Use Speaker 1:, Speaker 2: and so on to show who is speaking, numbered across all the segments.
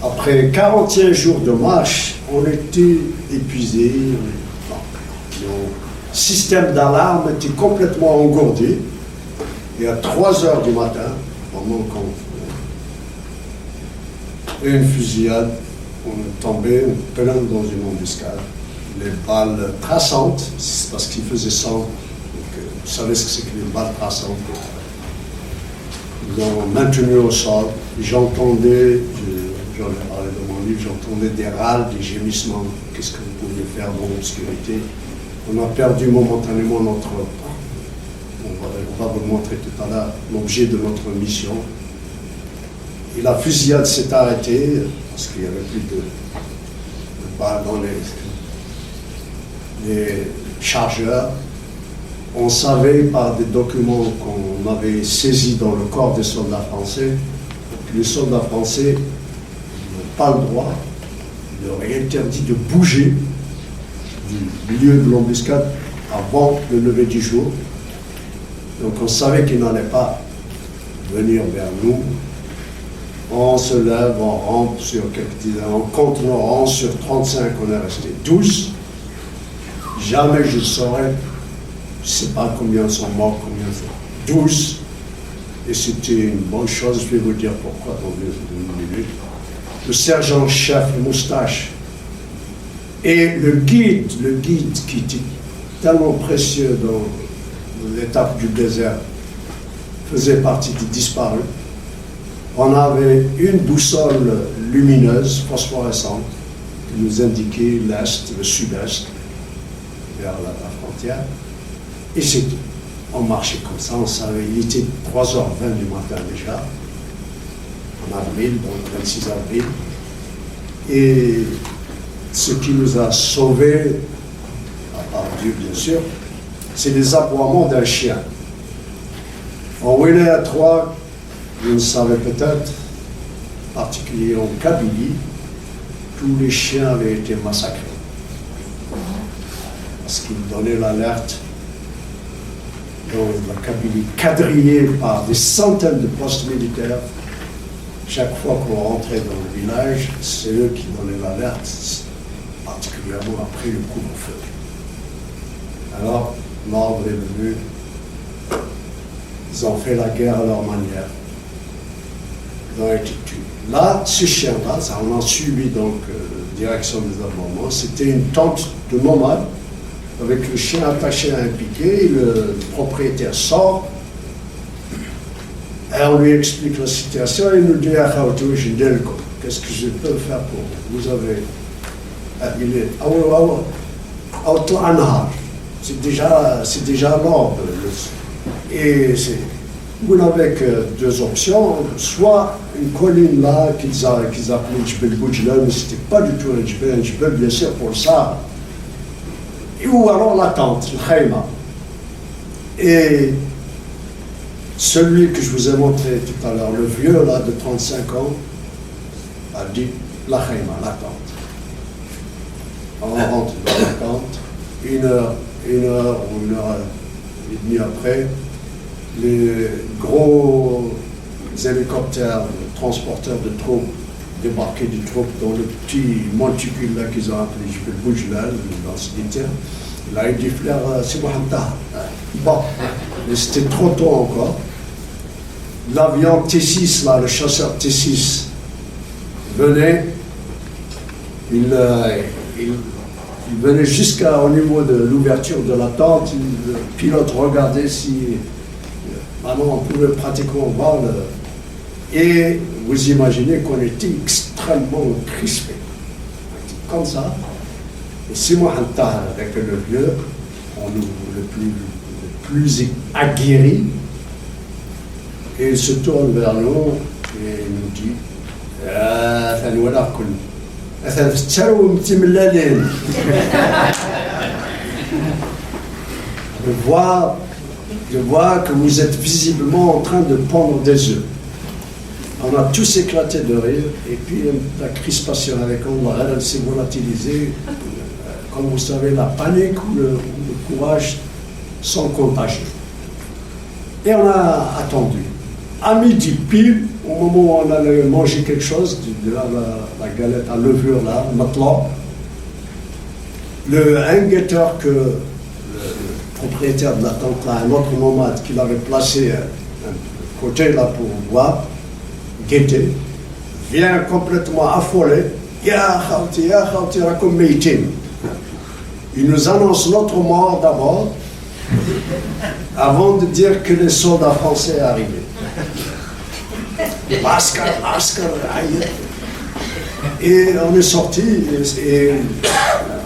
Speaker 1: Après 41 jours de marche, on était épuisés. Nos systèmes d'alarme étaient complètement engourdés. Et à 3 heures du matin, pendant qu'on faisait une fusillade, on est tombé plein dans une embuscade. Les balles traçantes, c'est parce qu'il faisait sang. Vous savez ce que c'est que les balles traçantes. Ils ont maintenu au sol. J'entendais, j'en ai parlé dans mon livre, j'entendais des râles, des gémissements. Qu'est-ce que vous pouviez faire dans l'obscurité? On a perdu momentanément notre... On va vous le montrer tout à l'heure, l'objet de notre mission. Et la fusillade s'est arrêtée, parce qu'il n'y avait plus de balles dans les chargeurs. On savait par des documents qu'on avait saisis dans le corps des soldats français que les soldats français n'ont pas le droit, il leur est interdit de bouger du milieu de l'embuscade avant le lever du jour. Donc on savait qu'ils n'allaient pas venir vers nous. On se lève, on rentre sur quelques dizaines, on compte nos rangs sur 35, on est resté 12. Jamais je saurais, je ne sais pas combien sont morts, combien sont 12. Et c'était une bonne chose, je vais vous dire pourquoi dans une minute. Le sergent-chef Moustache et le guide qui était tellement précieux dans l'étape du désert, faisait partie des disparus. On avait une boussole lumineuse, phosphorescente, qui nous indiquait l'est, le sud-est, vers la frontière. Et c'est tout. On marchait comme ça, on savait, il était 3h20 du matin déjà, en avril, donc 26 avril. Et ce qui nous a sauvés, à part Dieu bien sûr, c'est les aboiements d'un chien. En Wilaya 3, vous le savez peut-être, en particulier en Kabylie, tous les chiens avaient été massacrés. Parce qu'ils donnaient l'alerte dans la Kabylie, quadrillée par des centaines de postes militaires. Chaque fois qu'on rentrait dans le village, c'est eux qui donnaient l'alerte, particulièrement après le couvre-feu. Alors, l'ordre est venu, ils ont fait la guerre à leur manière. Ils ont été tués. Là, ce chien-là, ça on a suivi donc direction des aboiements, c'était une tente de nomades avec le chien attaché à un piquet, le propriétaire sort, et on lui explique la situation, et il nous dit qu'est-ce que je peux faire pour vous? Vous avez c'est déjà l'ordre. Et vous n'avez que deux options, soit une colline là qu'ils appelaient Jbel Boujlan, mais c'était pas du tout un Jbel bien sûr pour ça, ou alors la tente, le khayma. Et celui que je vous ai montré tout à l'heure, le vieux là de 35 ans, a dit la khayma, la tente. On rentre dans la tente, une heure ou une heure et demie après, les gros hélicoptères, transporteurs de troupes, débarquaient des troupes dans le petit monticule là qu'ils ont appelé Jbel Boujlan, dans ce cimetière. Là, il dit, frère, c'est Mohamed. Bon, mais c'était trop tôt encore. L'avion T6, là, le chasseur T6, venait, il venait jusqu'au niveau de l'ouverture de la tente, le pilote regardait si on pouvait pratiquement voir et vous imaginez qu'on était extrêmement crispés. Comme ça. Et Simon Hantar, avec le vieux, le plus aguerri, et il se tourne vers nous et nous dit مثلا ولا كل مثلا في التاو متملالين. Je vois que vous êtes visiblement en train de pendre des œufs. On a tous éclaté de rire, et puis la crispation avec elle s'est volatilisée. Comme vous savez, la panique ou le courage sont contagieux. Et on a attendu. À midi pile, au moment où on allait manger quelque chose, la galette à levure là, maintenant, un guetteur que le propriétaire de la tente là, un autre nomade qui l'avait placé un côté là pour boire, guetter, vient complètement affolé. Ya khawti, rakoum meitin. Il nous annonce notre mort d'abord, avant de dire que les soldats français arrivaient. Askar, et on est sorti, et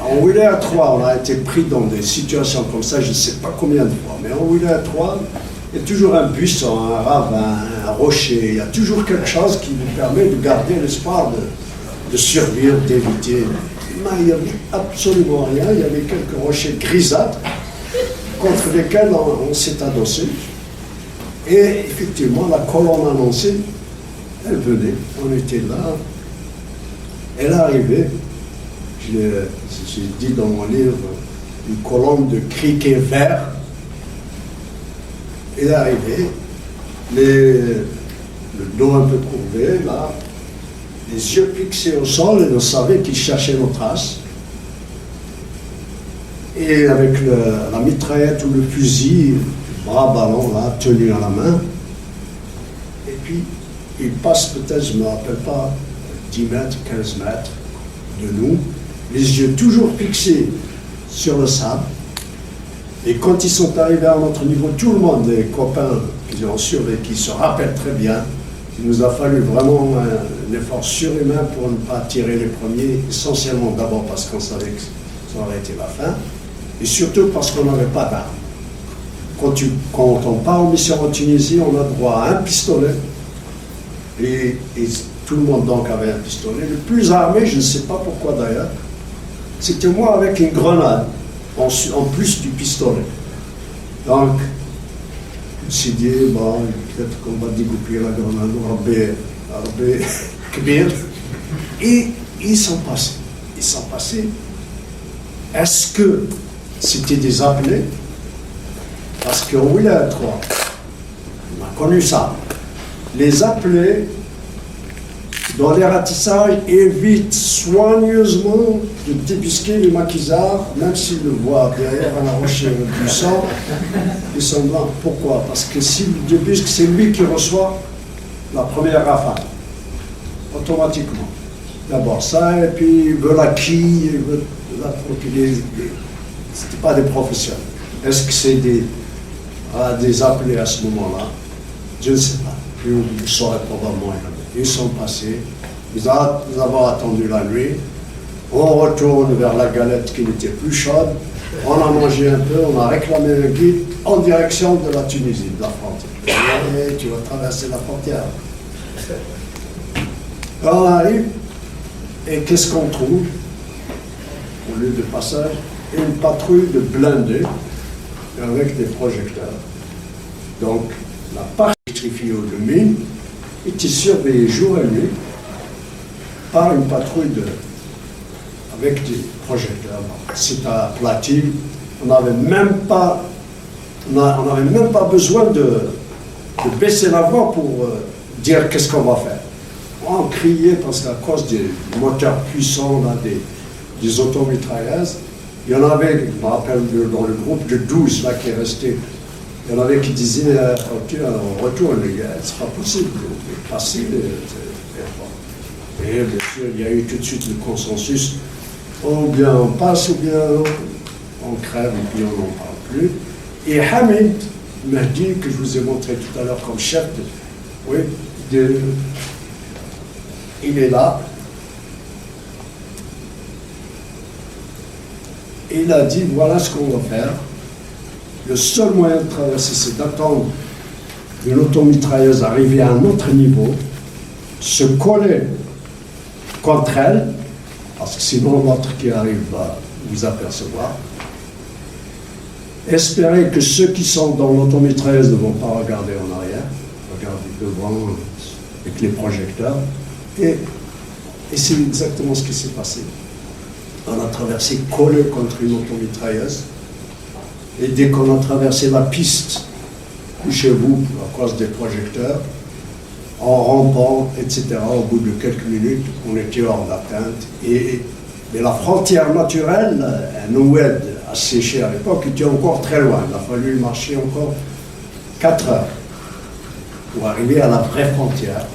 Speaker 1: en Wilaya 3, on a été pris dans des situations comme ça, je ne sais pas combien de fois, mais en Wilaya 3, il y a toujours un buisson, un ravin, un rocher, il y a toujours quelque chose qui nous permet de garder l'espoir de survivre, d'éviter. Il n'y avait absolument rien, il y avait quelques rochers grisâtres contre lesquels on s'est adossé. Et effectivement, la colonne annoncée, elle venait, on était là, elle arrivait, j'ai dit dans mon livre, une colonne de criquets verts. Elle est arrivée, le dos un peu courbé, là, les yeux fixés au sol, et on savait qu'ils cherchaient nos traces. Et avec la mitraillette ou le fusil, bras ballon là, tenu à la main. Et puis, il passe peut-être, je ne me rappelle pas, 10 mètres, 15 mètres de nous, les yeux toujours fixés sur le sable. Et quand ils sont arrivés à notre niveau, tout le monde, les copains qui ont survécu, qui se rappellent très bien, il nous a fallu vraiment un effort surhumain pour ne pas tirer les premiers, essentiellement d'abord parce qu'on savait que ça aurait été la fin, et surtout parce qu'on n'avait pas d'armes. Quand on part en mission en Tunisie, on a droit à un pistolet, et tout le monde donc avait un pistolet. Le plus armé, je ne sais pas pourquoi d'ailleurs, c'était moi avec une grenade, en plus du pistolet. Donc, je me suis dit, bon, peut-être qu'on va découper la grenade, Rabbi Kbir. Et ils sont passés. Est-ce que c'était des appelés? Parce qu'en Wilaya 3, on a connu ça. Les appelés, dans les ratissages, évitent soigneusement de débusquer les maquisards, même s'ils le voient derrière un rocher du sang, ils sont blancs. Pourquoi? Parce que s'il débusque, c'est lui qui reçoit la première rafale, automatiquement. D'abord ça, et puis il veut la quille, il veut la procurer. C'était pas des professionnels. Est-ce que c'est des appelés à ce moment-là? Je ne sais pas. Vous saurez probablement. Ils sont passés, nous avons attendu la nuit, on retourne vers la galette qui n'était plus chaude, on a mangé un peu, on a réclamé un guide en direction de la Tunisie, de la frontière. Et tu vas traverser la frontière. On arrive, et qu'est-ce qu'on trouve au lieu de passage? Une patrouille de blindés avec des projecteurs. Donc, la partie électrifiée de mine était surveillée jour et nuit par une patrouille avec des projecteurs. C'est à Platine. On n'avait même pas besoin de baisser la voix pour dire qu'est-ce qu'on va faire. On criait parce qu'à cause des moteurs puissants, là, des automitrailleuses, il y en avait, je me rappelle, dans le groupe de 12 là, qui est resté. Il y en avait qui disaient, on retourne les gars, c'est pas possible de passer et bien sûr, il y a eu tout de suite le consensus, ou bien on passe, ou bien on crève, et puis on n'en parle plus. Et Hamid m'a dit, que je vous ai montré tout à l'heure comme chef, il est là. Et il a dit, voilà ce qu'on va faire. Le seul moyen de traverser, c'est d'attendre une automitrailleuse arriver à un autre niveau, se coller contre elles, parce que sinon l'autre qui arrive va vous apercevoir. Espérer que ceux qui sont dans l'automitrailleuse ne vont pas regarder en arrière, regarder devant avec les projecteurs. Et c'est exactement ce qui s'est passé. On a traversé collé contre une automitrailleuse. Et dès qu'on a traversé la piste, couchez-vous à cause des projecteurs, en rampant, etc., au bout de quelques minutes, on était hors d'atteinte. Mais la frontière naturelle, un oued asséché à l'époque, était encore très loin. Il a fallu marcher encore 4 heures pour arriver à la vraie frontière.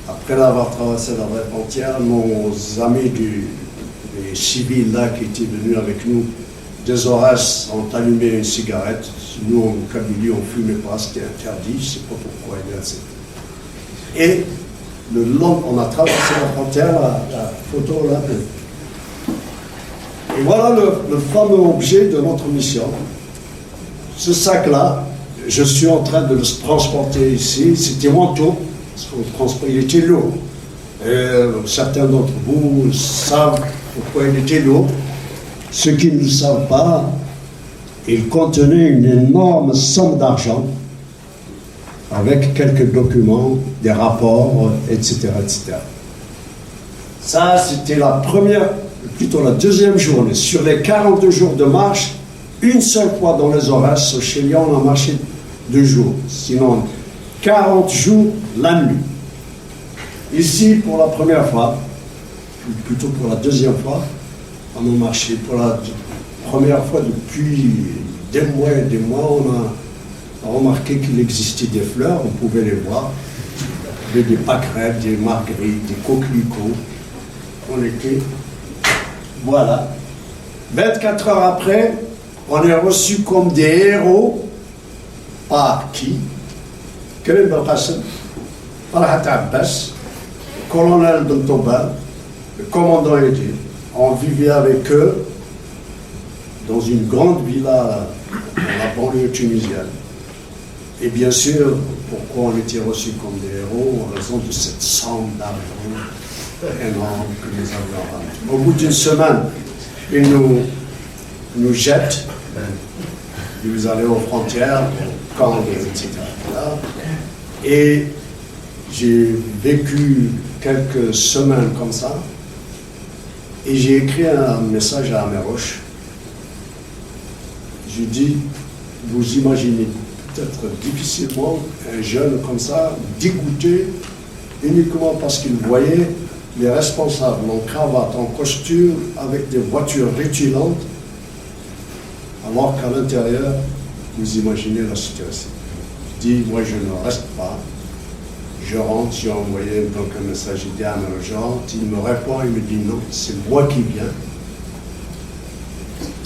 Speaker 1: Après avoir traversé la vraie frontière, nos amis des civils là qui étaient venus avec nous des Horaces ont allumé une cigarette. Nous, en Kabylie, on ne fumait pas, c'était interdit, je ne sais pas pourquoi il y a cette... Et le long, on a traversé la frontière, la photo là. Et voilà le fameux objet de notre mission. Ce sac-là, je suis en train de le transporter ici. C'était mon tour, parce qu'il était lourd. Et certains d'entre vous savent pourquoi il était lourd. Ceux qui ne le savent pas, il contenait une énorme somme d'argent avec quelques documents, des rapports, etc., etc. Ça, c'était plutôt la deuxième journée. Sur les 42 jours de marche, une seule fois dans les Horaces, au Chélian, on a marché 2 jours. Sinon, 40 jours la nuit. Ici, pour la première fois, ou plutôt pour la deuxième fois, on a marché pour la première fois depuis des mois et des mois. On a remarqué qu'il existait des fleurs, on pouvait les voir. Il y avait des pâquerettes, des marguerites, des coquelicots. On était... Voilà. 24 heures après, on est reçu comme des héros. Par qui? Karim Belkacem, Farhat Abbas, le colonel de Toba, le commandant était. On vivait avec eux dans une grande villa dans la banlieue tunisienne. Et bien sûr, pourquoi on était reçus comme des héros? En raison de cette somme d'argent énorme que nous avions ramené. Au bout d'une semaine, ils nous jettent. Vous allez aux frontières, au camp, etc. Et j'ai vécu quelques semaines comme ça. Et j'ai écrit un message à Améroche. J'ai dit, vous imaginez peut-être difficilement un jeune comme ça, dégoûté, uniquement parce qu'il voyait les responsables en cravate, en costume, avec des voitures rutilantes, alors qu'à l'intérieur, vous imaginez la situation. Je dis, moi je ne reste pas. Je rentre, j'ai envoyé donc un message, j'ai dit à Améroche, il me répond, il me dit non, c'est moi qui viens.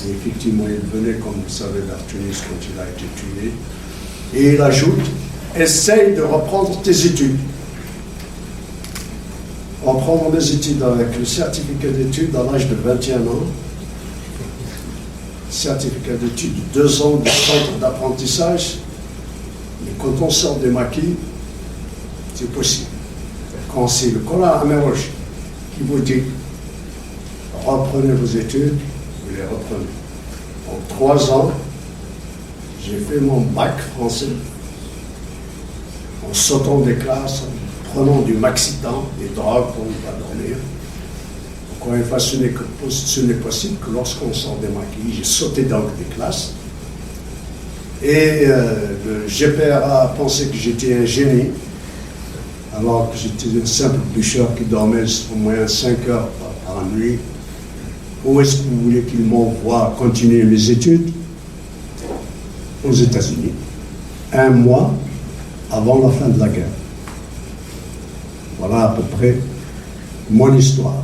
Speaker 1: Et effectivement, il venait, comme vous savez, vers Tunis quand il a été tué. Et il ajoute, essaye de reprendre tes études. En prenant mes études avec le certificat d'études à l'âge de 21 ans, certificat d'études, 2 ans de centre d'apprentissage, mais quand on sort des maquis, c'est possible. Quand c'est le colonel Améroche qui vous dit, reprenez vos études, vous les reprenez. En 3 ans, j'ai fait mon bac français en sautant des classes, en prenant du maxitan, des drogues pour ne pas dormir. Encore une fois, ce n'est possible que lorsqu'on sort des maquis, j'ai sauté donc des classes. Et le GPRA pensait que j'étais un génie, alors que j'étais un simple bûcheur qui dormait au moins 5 heures par nuit. Où est-ce que vous voulez qu'il m'envoie continuer mes études? Aux États-Unis. 1 mois avant la fin de la guerre. Voilà à peu près mon histoire.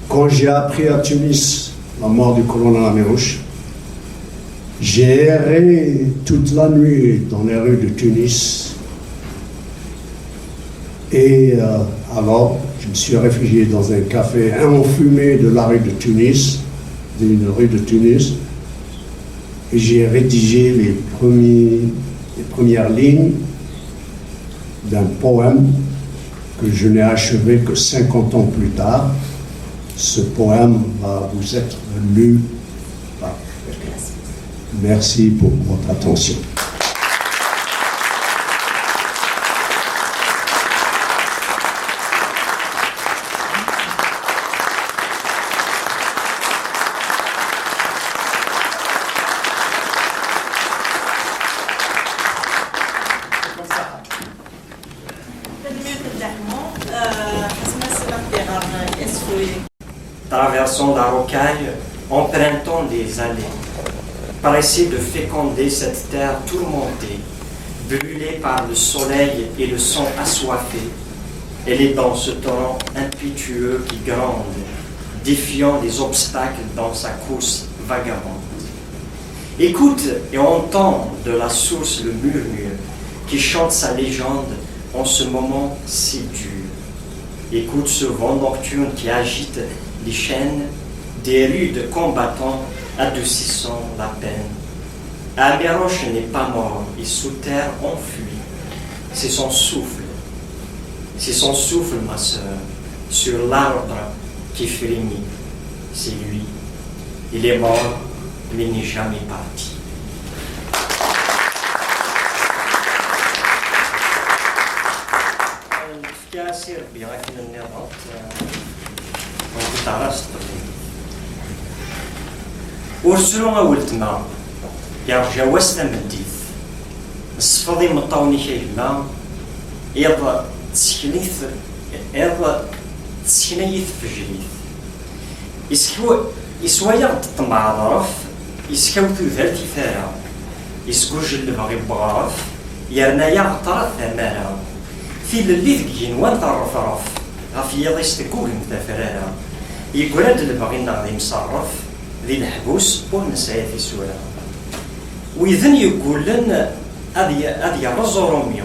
Speaker 1: Quand j'ai appris à Tunis la mort du colonel Améroche, j'ai erré toute la nuit dans les rues de Tunis. Et alors, je me suis réfugié dans un café enfumé de la rue de Tunis, d'une rue de Tunis, et j'ai rédigé les premières lignes d'un poème que je n'ai achevé que 50 ans plus tard. Ce poème va vous être lu par quelqu'un. Merci pour votre attention.
Speaker 2: Traversons la rocaille, empruntant des allées, par essayer de féconder cette terre tourmentée, brûlée par le soleil et le sang assoiffé. Elle est dans ce torrent impétueux qui gronde, défiant les obstacles dans sa course vagabonde. Écoute et entends de la source le murmure qui chante sa légende en ce moment si dur. Écoute ce vent nocturne qui agite les chaînes des rudes combattants adoucissant la peine. Améroche n'est pas mort, il sous terre enfui. C'est son souffle, ma sœur, sur l'arbre qui frémit. C'est lui. Il est mort, mais n'est jamais parti. ورسلوا أولتما يرجع وسط مديث الصفاضي مطاوني كيما يض تسكنيث في جليث يسوايا الطمع ظرف يسكاو ذات ثارة يسكوج اللي باغي بغرف يرنايا غطرات ثمارة في اللي ذكين وانت الرفرف غافي يضيس تقول مثافرارة يقرد اللي باغي نغدي مصرف ذي الحبوس ونسعي في سورة وإذن يقول لنا أذي رزو روميو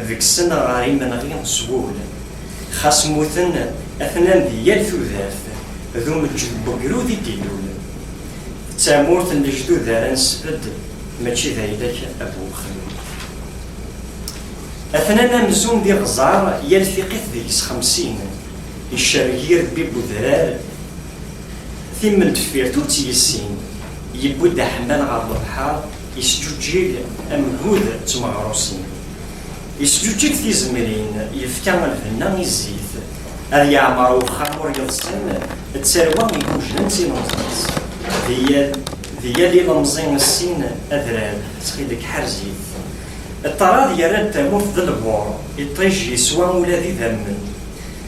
Speaker 2: ذيك السنة غاري من غير سهول خاص موثن أثنان ديال ثوذاث ذو مجد بقرو ذي ديلول تامورت اللي جدو ذارا نسفد ماشي ذايدك أبو خلول أثنان مزون دي غزار يلثقيت ذيكس 50 الشرقير بيبو ذرار ثم الدفيرتو تيسين يبود حمال غار البحر يسجوجيل أمهود تمغروسين يسجوجيك في زمرين يفكا الفنان الزيت أذ يعمرو خمر يلصن تسروى يكوجن تينوزنس ذي لي لمزين السين أذران تخيدك حرزيت الطراد يراد تاموت ذا البور يطيج يسوى ولا ذي ذمن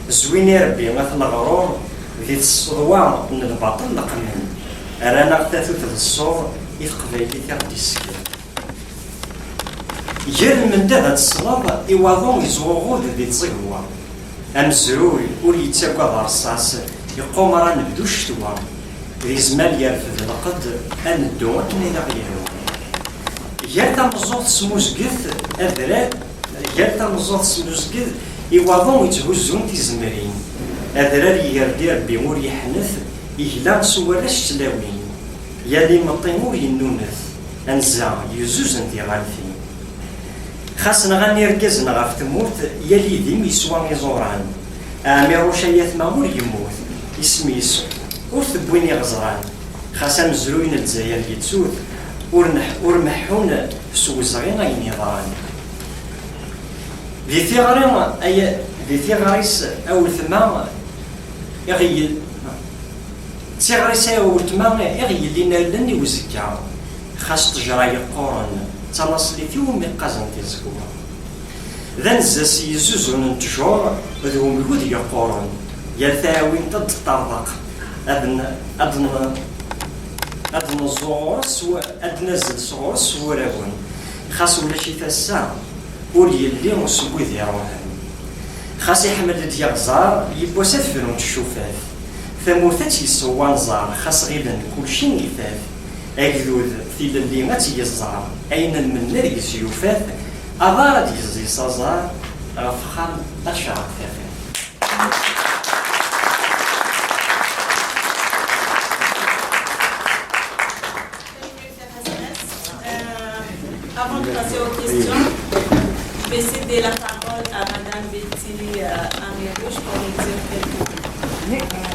Speaker 2: زويني ربي مثل الغرور ذي الصدوى من الباطل لقمن أرانا ثلاثة الصور يقبيلي تاعدي السكر جال من دابا الصلاة إواضون يزوغو ذي تزيغوا أمزروي ولي يتاقوا رصاص يقوم راه نبدو الشتوى ذي زمال يرفد لقد أندو أكني لغيرو جال تمزوط سموزقث أذرات جال تمزوط سموزقث إواضون يتهزون تيزمرين أذرار يردير بيمور يحنث يهلا سوالاش تلاوين يالي مطيمور ينونث أنزا يزوزن دي غالفين خاصنا غني ركزنا غاف تموت يالي ديم يسوى ميزوران أميرو شايات مامور يموت يسميس ور تبويني غزران خاصا مزروين الجزائر يتسوت ورمحون سوزغين أي نظام ذي ثغرين أي ذي ثغريس أول ثما يغيل ثغريس أول ثما يغيل لنا لني وزكا خاص تجرى يقورن تلاص لي فيهم يقازن تيزكوا ذا نزاس يزوزون التجور ذوهم الهود يقورن يلثاوين ضد الطرق أدنى الزغورس وأدنى الزغورس وراون خاص ولا شي تسا ولي اللي وسوي ذي روحان خاص يحمل ديال زار يبوسات فرون الشوفاف ثموثات يسوى نزار خاص غيدا كلشي يفاف أكذوذ في اللي ما تيزار أين من نرجس يوفاف أضار ديزي صازار فخام أشعر ثافا
Speaker 3: Avant de passer aux questions, je vais céder la parole à Madame Betty يعني